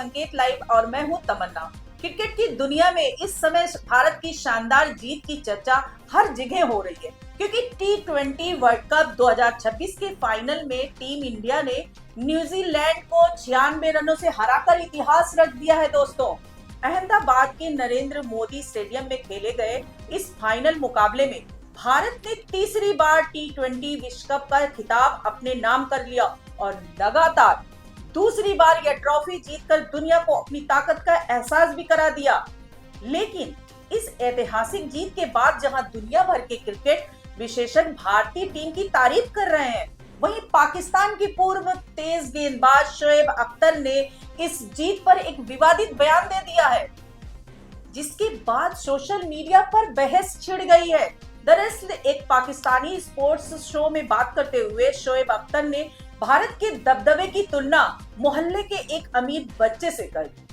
संकेत लाइव और मैं हूं तमन्ना। क्रिकेट की दुनिया में इस समय भारत की शानदार जीत की चर्चा हर जगह हो रही है, क्योंकि T20 वर्ल्ड कप 2026 के फाइनल में टीम इंडिया ने न्यूजीलैंड को 96 रनों से हराकर इतिहास रच दिया है। दोस्तों, अहमदाबाद के नरेंद्र मोदी स्टेडियम में खेले गए इस फाइनल मुकाबले में भारत ने तीसरी बार T20 विश्व कप का खिताब अपने नाम कर लिया और लगातार दूसरी बार यह ट्रॉफी जीतकर दुनिया को अपनी ताकत का एहसास भी करा दिया। लेकिन इस ऐतिहासिक जीत के बाद जहां दुनिया भर के क्रिकेट विशेषज्ञ भारतीय टीम की तारीफ कर रहे हैं, वहीं पाकिस्तान की पूर्व तेज गेंदबाज शोएब अख्तर ने इस जीत पर एक विवादित बयान दे दिया है, जिसके बाद सोशल मीडिया पर बहस छिड़ गई है। दरअसल एक पाकिस्तानी स्पोर्ट्स शो में बात करते हुए शोएब अख्तर ने भारत के दबदबे की तुलना मोहल्ले के एक अमीर बच्चे से कर दी।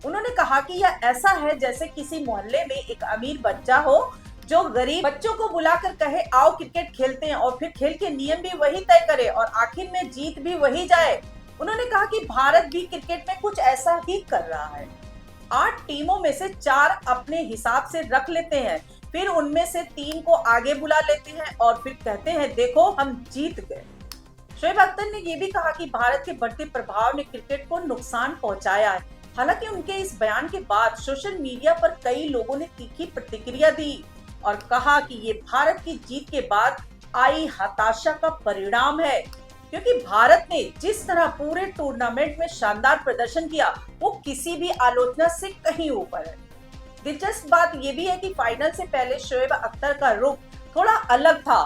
उन्होंने कहा कि यह ऐसा है जैसे किसी मोहल्ले में एक अमीर बच्चा हो जो गरीब बच्चों को बुलाकर कहे आओ क्रिकेट खेलते हैं, और फिर खेल के नियम भी वही तय करे और आखिर में जीत भी वही जाए। उन्होंने कहा कि भारत भी क्रिकेट में कुछ ऐसा ही कर रहा है। 8 टीमों में से 4 अपने हिसाब से रख लेते हैं, फिर उनमें से 3 को आगे बुला लेते हैं और फिर कहते हैं देखो हम जीत गए। शोएब अख्तर ने यह भी कहा कि भारत के बढ़ते प्रभाव ने क्रिकेट को नुकसान पहुंचाया है। हालांकि उनके इस बयान के बाद सोशल मीडिया पर कई लोगों ने तीखी प्रतिक्रिया दी और कहा कि ये भारत की जीत के बाद आई हताशा का परिणाम है, क्योंकि भारत ने जिस तरह पूरे टूर्नामेंट में शानदार प्रदर्शन किया वो किसी भी आलोचना से कहीं ऊपर है। दिलचस्प बात यह भी है कि फाइनल से पहले शोएब अख्तर का रुख थोड़ा अलग था।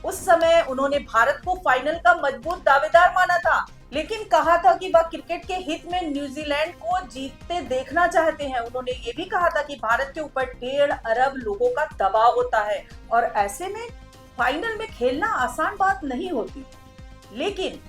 उस समय उन्होंने भारत को फाइनल का मजबूत दावेदार माना था, लेकिन कहा था कि वह क्रिकेट के हित में न्यूजीलैंड को जीतते देखना चाहते हैं। उन्होंने ये भी कहा था कि भारत के ऊपर 1.5 अरब लोगों का दबाव होता है और ऐसे में फाइनल में खेलना आसान बात नहीं होती। लेकिन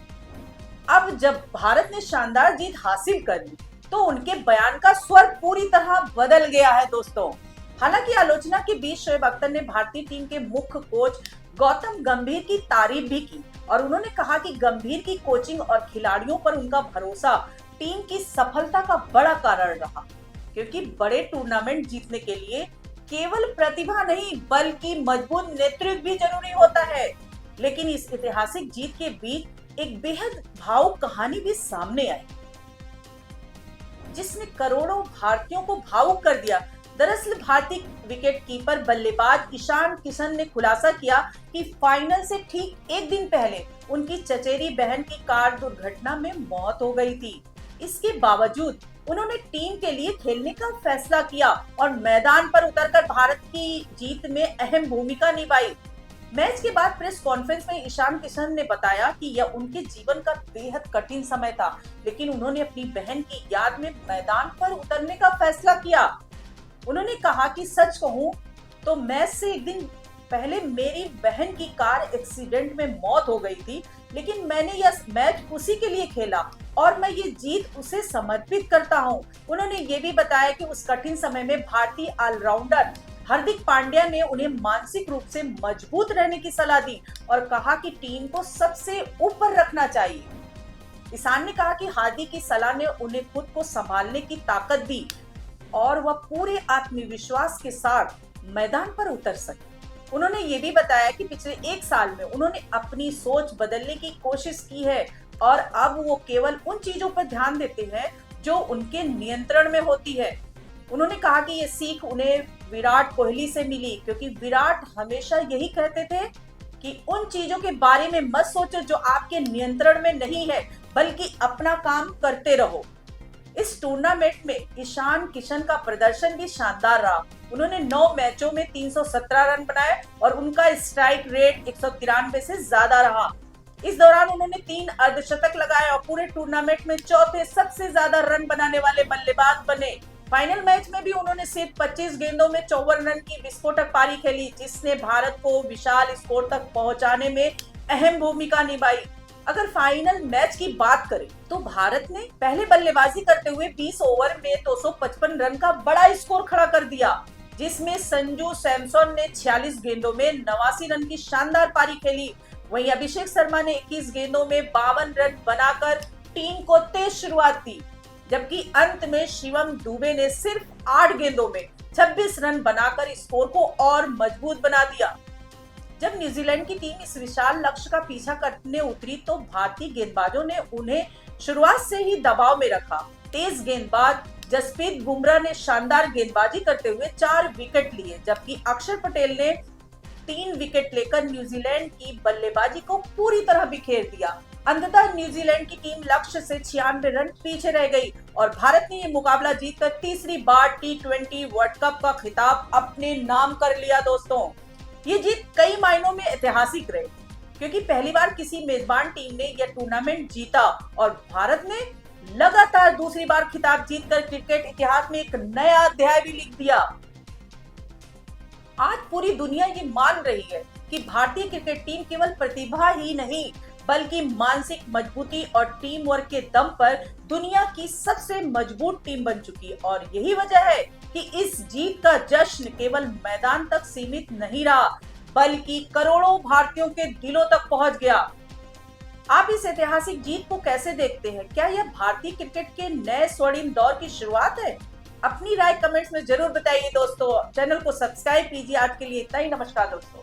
अब जब भारत ने शानदार जीत हासिल कर ली तो उनके बयान का स्वर पूरी तरह बदल गया है। दोस्तों, हालांकि आलोचना के बीच शोएब अख्तर ने भारतीय टीम के मुख्य कोच गौतम गंभीर की तारीफ भी की और उन्होंने कहा कि गंभीर की कोचिंग और खिलाड़ियों पर उनका भरोसा टीम की सफलता का बड़ा कारण रहा, क्योंकि बड़े टूर्नामेंट जीतने के लिए केवल प्रतिभा नहीं बल्कि मजबूत नेतृत्व भी जरूरी होता है। लेकिन इस ऐतिहासिक जीत के बीच एक बेहद भावुक कहानी भी सामने आई, जिसने करोड़ों भारतीयों को भावुक कर दिया। दरअसल भारतीय विकेट कीपर बल्लेबाज ईशान किशन ने खुलासा किया कि फाइनल से ठीक एक दिन पहले उनकी चचेरी बहन की कार दुर्घटना में मौत हो गई थी। इसके बावजूद उन्होंने टीम के लिए खेलने का फैसला किया और मैदान पर उतरकर भारत की जीत में अहम भूमिका निभाई। मैच के बाद प्रेस कॉन्फ्रेंस में ईशान किशन ने बताया कि यह उनके जीवन का बेहद कठिन समय था, लेकिन उन्होंने अपनी बहन की याद में मैदान पर उतरने का फैसला किया। उन्होंने कहा कि सच कहूं तो मैच से एक दिन पहले मेरी बहन की कार एक्सीडेंट में मौत हो गई थी, लेकिन मैंने यह मैच उसी के लिए खेला और मैं ये जीत उसे समर्पित करता हूं। उन्होंने ये भी बताया कि उस कठिन समय में भारतीय ऑलराउंडर हार्दिक पांड्या ने उन्हें मानसिक रूप से मजबूत रहने की सलाह दी और कहा कि टीम को सबसे ऊपर रखना चाहिए। ईशान ने कहा कि हार्दिक की सलाह ने उन्हें खुद को संभालने की ताकत दी और वह पूरे आत्मविश्वास के साथ मैदान पर उतर सके। उन्होंने ये भी बताया कि पिछले 1 साल में उन्होंने अपनी सोच बदलने की कोशिश की है और अब वो केवल उन चीजों पर ध्यान देते हैं जो उनके नियंत्रण में होती है। उन्होंने कहा कि ये सीख उन्हें विराट कोहली से मिली, क्योंकि विराट हमेशा यही कहते थे कि उन चीजों के बारे में मत सोचो जो आपके नियंत्रण में नहीं है, बल्कि अपना काम करते रहो। इस टूर्नामेंट में ईशान किशन का प्रदर्शन भी शानदार रहा। उन्होंने 9 मैचों में 317 रन बनाए और उनका स्ट्राइक रेट 193 से ज्यादा रहा। इस दौरान उन्होंने 3 अर्धशतक लगाए और पूरे टूर्नामेंट में चौथे सबसे ज्यादा रन बनाने वाले बल्लेबाज बने। फाइनल मैच में भी उन्होंने सिर्फ 25 गेंदों में 54 रन की विस्फोटक पारी खेली, जिसने भारत को विशाल स्कोर तक पहुंचाने में अहम भूमिका निभाई। अगर फाइनल मैच की बात करें तो भारत ने पहले बल्लेबाजी करते हुए 20 ओवर में 255 रन का बड़ा स्कोर खड़ा कर दिया, जिसमें संजू सैमसन ने 46 गेंदों में 89 रन की शानदार पारी खेली। वहीं अभिषेक शर्मा ने 21 गेंदों में 52 रन बनाकर टीम को तेज शुरुआत दी, जबकि अंत में शिवम दुबे ने सिर्फ 8 गेंदों में 26 रन बनाकर स्कोर को और मजबूत बना दिया। जब न्यूजीलैंड की टीम इस विशाल लक्ष्य का पीछा करने उतरी तो भारतीय गेंदबाजों ने उन्हें शुरुआत से ही दबाव में रखा। तेज गेंदबाज जसप्रीत बुमराह ने शानदार गेंदबाजी करते हुए 4 विकेट लिए, जबकि अक्षर पटेल ने 3 विकेट लेकर न्यूजीलैंड की बल्लेबाजी को पूरी तरह बिखेर दिया। अंततः न्यूजीलैंड की टीम लक्ष्य से 96 रन पीछे रह गई और भारत ने ये मुकाबला जीतकर तीसरी बार T20 वर्ल्ड कप का खिताब अपने नाम कर लिया। दोस्तों, ये जीत कई मायनों में ऐतिहासिक रही, क्योंकि पहली बार किसी मेजबान टीम ने यह टूर्नामेंट जीता और भारत ने लगातार दूसरी बार खिताब जीतकर क्रिकेट इतिहास में एक नया अध्याय भी लिख दिया। आज पूरी दुनिया ये मान रही है कि भारतीय क्रिकेट टीम केवल प्रतिभा ही नहीं बल्कि मानसिक मजबूती और टीम वर्क के दम पर दुनिया की सबसे मजबूत टीम बन चुकी है। और यही वजह है कि इस जीत का जश्न केवल मैदान तक सीमित नहीं रहा बल्कि करोड़ों भारतीयों के दिलों तक पहुंच गया। आप इस ऐतिहासिक जीत को कैसे देखते हैं? क्या यह भारतीय क्रिकेट के नए स्वर्णिम दौर की शुरुआत है? अपनी राय कमेंट्स में जरूर बताइए दोस्तों। चैनल को सब्सक्राइब कीजिए। आज के लिए इतना ही। नमस्कार दोस्तों।